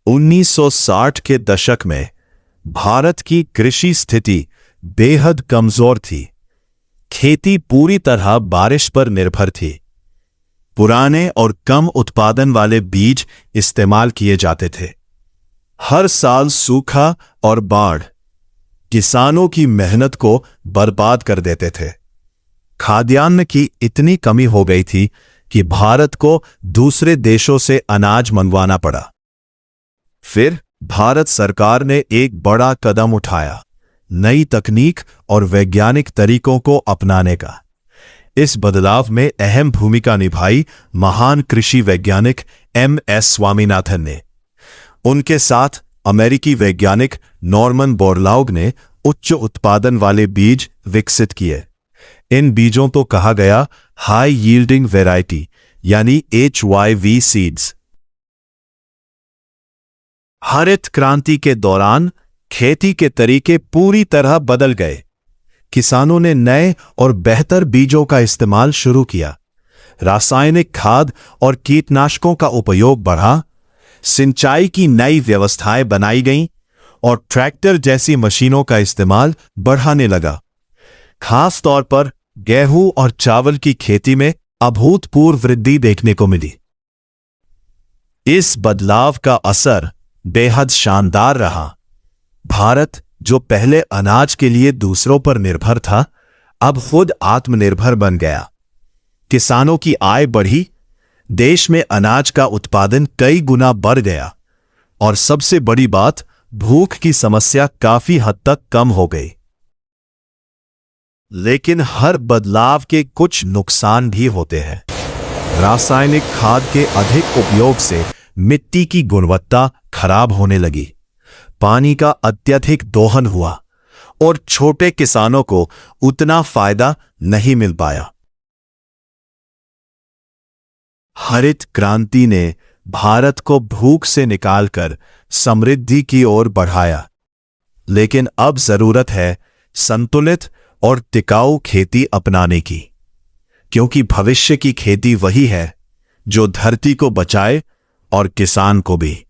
1960 के दशक में भारत की कृषि स्थिति बेहद कमजोर थी। खेती पूरी तरह बारिश पर निर्भर थी। पुराने और कम उत्पादन वाले बीज इस्तेमाल किए जाते थे। हर साल सूखा और बाढ़ किसानों की मेहनत को बर्बाद कर देते थे। खाद्यान्न की इतनी कमी हो गई थी कि भारत को दूसरे देशों से अनाज मंगवाना पड़ा। फिर भारत सरकार ने एक बड़ा कदम उठाया, नई तकनीक और वैज्ञानिक तरीकों को अपनाने का। इस बदलाव में अहम भूमिका निभाई महान कृषि वैज्ञानिक एम.एस. स्वामीनाथन ने। उनके साथ अमेरिकी वैज्ञानिक नॉर्मन बोरलाउग ने उच्च उत्पादन वाले बीज विकसित किए। इन बीजों तो कहा गया हाई यील्डिंग वैरायटी यानी HYV सीड्स। हरित क्रांति के दौरान खेती के तरीके पूरी तरह बदल गए। किसानों ने नए और बेहतर बीजों का इस्तेमाल शुरू किया। रासायनिक खाद और कीटनाशकों का उपयोग बढ़ा। सिंचाई की नई व्यवस्थाएं बनाई गईं और ट्रैक्टर जैसी मशीनों का इस्तेमाल बढ़ाने लगा। खास तौर पर गेहूं और चावल की खेती में अभूतपूर्व वृद्धि देखने को मिली। इस बदलाव का असर बेहद शानदार रहा। भारत, जो पहले अनाज के लिए दूसरों पर निर्भर था, अब खुद आत्मनिर्भर बन गया। किसानों की आय बढ़ी, देश में अनाज का उत्पादन कई गुना बढ़ गया और सबसे बड़ी बात, भूख की समस्या काफी हद तक कम हो गई। लेकिन हर बदलाव के कुछ नुकसान भी होते हैं। रासायनिक खाद के अधिक उपयोग से मिट्टी की गुणवत्ता खराब होने लगी, पानी का अत्यधिक दोहन हुआ और छोटे किसानों को उतना फायदा नहीं मिल पाया। हरित क्रांति ने भारत को भूख से निकालकर समृद्धि की ओर बढ़ाया, लेकिन अब जरूरत है संतुलित और टिकाऊ खेती अपनाने की, क्योंकि भविष्य की खेती वही है जो धरती को बचाए और किसान को भी।